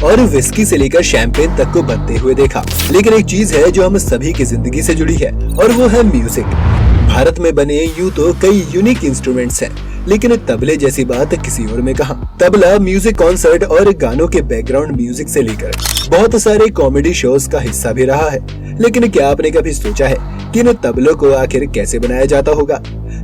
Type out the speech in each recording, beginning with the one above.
और विस्की से लेकर शैंपेन तक को बनते हुए देखा। लेकिन एक चीज है जो हम सभी की जिंदगी से जुड़ी है और वो है म्यूजिक। भारत में बने यूं तो कई यूनिक इंस्ट्रूमेंट्स हैं, लेकिन तबले जैसी बात किसी और में कहां। तबला म्यूजिक कॉन्सर्ट और गानों के बैकग्राउंड म्यूजिक से लेकर बहुत सारे कॉमेडी शोज का हिस्सा भी रहा है। लेकिन क्या आपने कभी सोचा है कि इन तबलों को आखिर कैसे बनाया जाता होगा?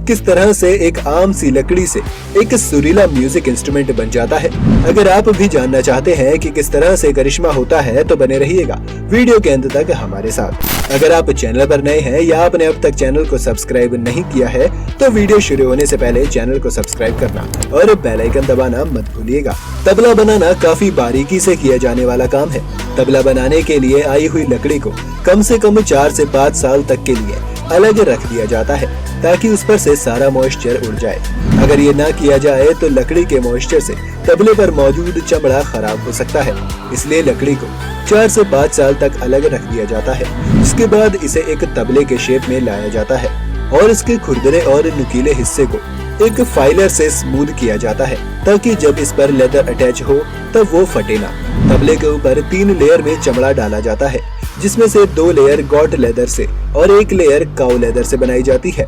किस तरह से एक आम सी लकड़ी से एक सुरीला म्यूजिक इंस्ट्रूमेंट बन जाता है? अगर आप भी जानना चाहते हैं कि किस तरह से करिश्मा होता है तो बने रहिएगा वीडियो के अंत तक हमारे साथ। अगर आप चैनल पर नए हैं या आपने अब तक चैनल को सब्सक्राइब नहीं किया है तो वीडियो शुरू होने से पहले चैनल को सब्सक्राइब करना और बेल आइकन दबाना मत भूलिएगा। तबला बनाना काफी बारीकी से किया जाने वाला काम है। तबला बनाने के लिए आई हुई लकड़ी को कम से कम 4 से 5 साल तक के लिए अलग रख दिया जाता है ताकि उस पर से सारा मॉइस्चर उड़ जाए। अगर ये ना किया जाए तो लकड़ी के मॉइस्चर से तबले पर मौजूद चमड़ा खराब हो सकता है। इसलिए लकड़ी को 4 से 5 साल तक अलग रख दिया जाता है। इसके बाद इसे एक तबले के शेप में लाया जाता है और इसके खुरदरे और नुकीले हिस्से को एक फाइलर से स्मूथ किया जाता है ताकि जब इस पर लेदर अटैच हो तब वो फटे ना। तबले के ऊपर 3 लेयर में चमड़ा डाला जाता है, जिसमें से 2 लेयर गॉट लेदर से और 1 लेयर काऊ लेदर से बनाई जाती है।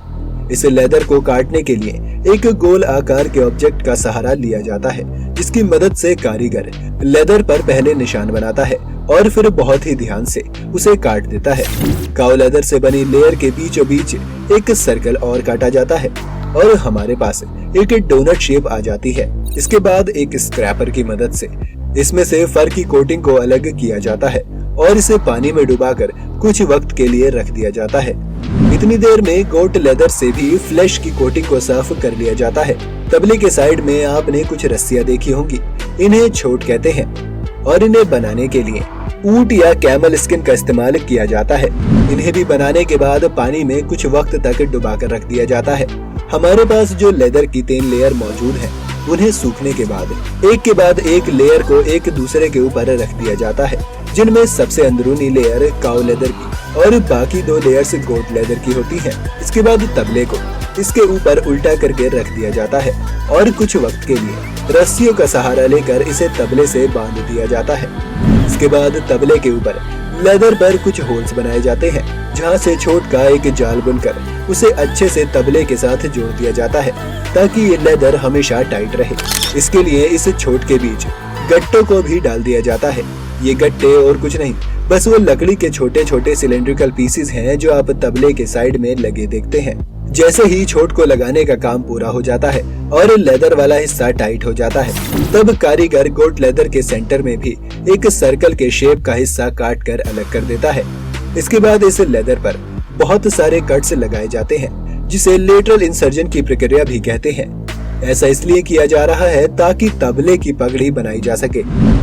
इस लेदर को काटने के लिए एक गोल आकार के ऑब्जेक्ट का सहारा लिया जाता है, जिसकी मदद से कारीगर लेदर पर पहले निशान बनाता है और फिर बहुत ही ध्यान से उसे काट देता है। काऊ लेदर से बनी लेयर के बीचों बीच एक सर्कल और काटा जाता है और हमारे पास एक डोनट शेप आ जाती है। इसके बाद एक स्क्रैपर की मदद से इसमें से फर की कोटिंग को अलग किया जाता है और इसे पानी में डुबाकर कुछ वक्त के लिए रख दिया जाता है। इतनी देर में गोट लेदर से भी फ्लैश की कोटिंग को साफ कर लिया जाता है। तबले के साइड में आपने कुछ रस्सियां देखी होंगी, इन्हें छोट कहते हैं और इन्हें बनाने के लिए ऊंट या कैमल स्किन का इस्तेमाल किया जाता है। इन्हें भी बनाने के बाद पानी में कुछ वक्त तक डुबाकर रख दिया जाता है। हमारे पास जो लेदर की 3 लेयर मौजूद है उन्हें सूखने के बाद एक के बाद एक लेयर को एक दूसरे के ऊपर रख दिया जाता है, जिनमें सबसे अंदरूनी लेयर काऊ लेदर की और बाकी 2 लेयर्स गोट लेदर की होती है। इसके बाद तबले को इसके ऊपर उल्टा करके रख दिया जाता है और कुछ वक्त के लिए रस्सियों का सहारा लेकर इसे तबले से बांध दिया जाता है। इसके बाद तबले के ऊपर लेदर पर कुछ होल्स बनाए जाते हैं, जहां से छोट का एक जाल बुनकर उसे अच्छे से तबले के साथ जोड़ दिया जाता है ताकि ये लेदर हमेशा टाइट रहे। इसके लिए इस छोट के बीच गट्टों को भी डाल दिया जाता है। ये गट्टे और कुछ नहीं, बस वो लकड़ी के छोटे छोटे सिलेंड्रिकल पीसेस हैं जो आप तबले के साइड में लगे देखते हैं। जैसे ही छोट को लगाने का काम पूरा हो जाता है और लेदर वाला हिस्सा टाइट हो जाता है, तब कारीगर गोट लेदर के सेंटर में भी एक सर्कल के शेप का हिस्सा काट कर अलग कर देता है। इसके बाद इस लेदर पर बहुत सारे कट्स लगाए जाते हैं, जिसे लेटरल इंसर्जन की प्रक्रिया भी कहते हैं। ऐसा इसलिए किया जा रहा है ताकि तबले की पगड़ी बनाई जा सके।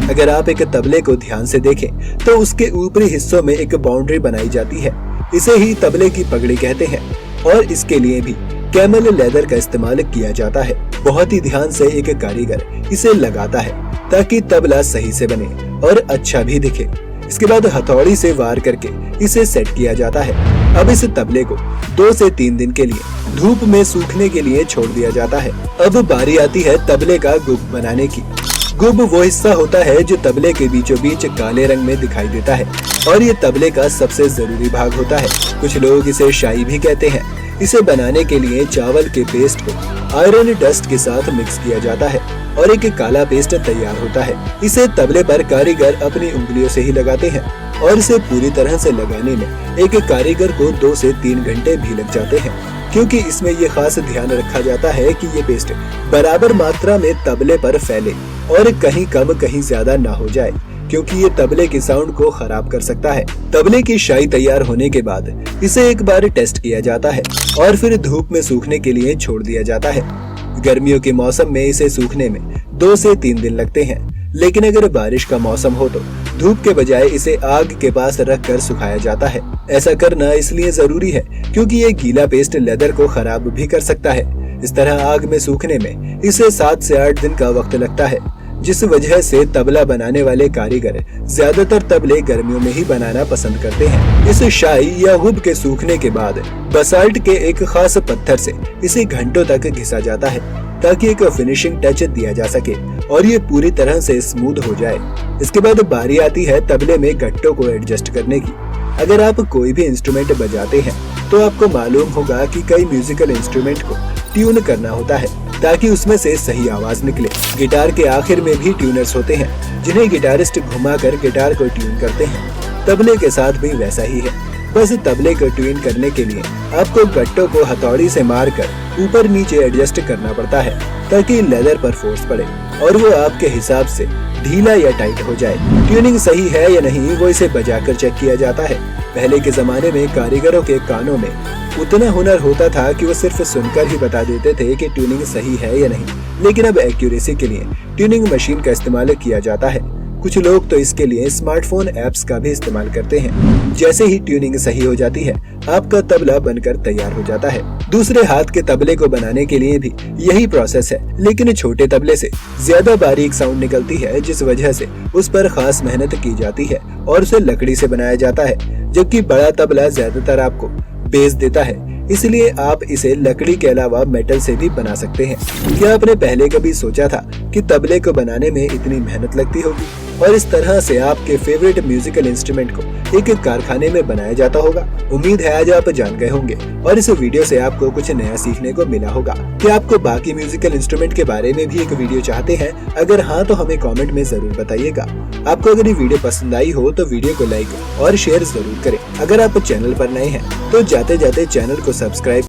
अगर आप एक तबले को ध्यान से देखें तो उसके ऊपरी हिस्सों में एक बाउंड्री बनाई जाती है, इसे ही तबले की पगड़ी कहते हैं और इसके लिए भी कैमल लेदर का इस्तेमाल किया जाता है। बहुत ही ध्यान से एक कारीगर इसे लगाता है ताकि तबला सही से बने और अच्छा भी दिखे। इसके बाद हथौड़ी से वार करके इसे सेट किया जाता है। अब इस तबले को 2 से 3 दिन के लिए धूप में सूखने के लिए छोड़ दिया जाता है। अब बारी आती है तबले का गुब बनाने की। गुब वो हिस्सा होता है जो तबले के बीचों बीच काले रंग में दिखाई देता है और ये तबले का सबसे जरूरी भाग होता है। कुछ लोग इसे शाई भी कहते हैं। इसे बनाने के लिए चावल के पेस्ट को आयरन डस्ट के साथ मिक्स किया जाता है और एक काला पेस्ट तैयार होता है। इसे तबले पर कारीगर अपनी उंगलियों से ही लगाते हैं और इसे पूरी तरह से लगाने में एक कारीगर को 2 से 3 घंटे भी लग जाते हैं, क्योंकि इसमें ये खास ध्यान रखा जाता है कि ये पेस्ट बराबर मात्रा में तबले पर फैले और कहीं कम कहीं ज्यादा ना हो जाए, क्योंकि ये तबले के साउंड को खराब कर सकता है। तबले की शाई तैयार होने के बाद इसे एक बार टेस्ट किया जाता है और फिर धूप में सूखने के लिए छोड़ दिया जाता है। गर्मियों के मौसम में इसे सूखने में 2 से 3 दिन लगते हैं, लेकिन अगर बारिश का मौसम हो तो धूप के बजाय इसे आग के पास रख कर सुखाया जाता है। ऐसा करना इसलिए जरूरी है क्योंकि ये गीला पेस्ट लेदर को खराब भी कर सकता है। इस तरह आग में सूखने में इसे 7 से 8 दिन का वक्त लगता है। जिस वजह से तबला बनाने वाले कारीगर ज्यादातर तबले गर्मियों में ही बनाना पसंद करते हैं। इस शाई या हुब के सूखने के बाद बसाल्ट के एक खास पत्थर से इसे घंटों तक घिसा जाता है ताकि एक फिनिशिंग टच दिया जा सके और ये पूरी तरह से स्मूथ हो जाए। इसके बाद बारी आती है तबले में गट्टों को एडजस्ट करने की। अगर आप कोई भी इंस्ट्रूमेंट बजाते हैं तो आपको मालूम होगा कि कई म्यूजिकल इंस्ट्रूमेंट को ट्यून करना होता है ताकि उसमें से सही आवाज निकले। गिटार के आखिर में भी ट्यूनर्स होते हैं जिन्हें गिटारिस्ट घुमाकर गिटार को ट्यून करते हैं। तबले के साथ भी वैसा ही है, बस तबले को ट्यून करने के लिए आपको गट्टों को हथौड़ी से मारकर ऊपर नीचे एडजस्ट करना पड़ता है ताकि लेदर पर फोर्स पड़े और वो आपके हिसाब से ढीला या टाइट हो जाए। ट्यूनिंग सही है या नहीं वो इसे बजाकर चेक किया जाता है। पहले के जमाने में कारीगरों के कानों में उतना हुनर होता था कि वो सिर्फ सुनकर ही बता देते थे कि ट्यूनिंग सही है या नहीं, लेकिन अब एक्यूरेसी के लिए ट्यूनिंग मशीन का इस्तेमाल किया जाता है। कुछ लोग तो इसके लिए स्मार्टफोन ऐप्स का भी इस्तेमाल करते हैं। जैसे ही ट्यूनिंग सही हो जाती है आपका तबला बनकर तैयार हो जाता है। दूसरे हाथ के तबले को बनाने के लिए भी यही प्रोसेस है, लेकिन छोटे तबले से ज्यादा बारीक साउंड निकलती है जिस वजह से उस पर खास मेहनत की जाती है और उसे लकड़ी से बनाया जाता है, जबकि बड़ा तबला ज्यादातर आपको बेस देता है, इसलिए आप इसे लकड़ी के अलावा मेटल से भी बना सकते हैं। क्या आपने पहले कभी सोचा था कि तबले को बनाने में इतनी मेहनत लगती होगी और इस तरह से आपके फेवरेट म्यूजिकल इंस्ट्रूमेंट को एक कारखाने में बनाया जाता होगा? उम्मीद है आज आप जान गए होंगे और इस वीडियो से आपको कुछ नया सीखने को मिला होगा। क्या आपको बाकी म्यूजिकल इंस्ट्रूमेंट के बारे में भी एक वीडियो चाहते हैं? अगर हाँ तो हमें कमेंट में जरूर बताइएगा। आपको अगर ये वीडियो पसंद आई हो तो वीडियो को लाइक और शेयर जरूर करें। अगर आप चैनल पर नए हैं तो जाते जाते चैनल को सब्सक्राइब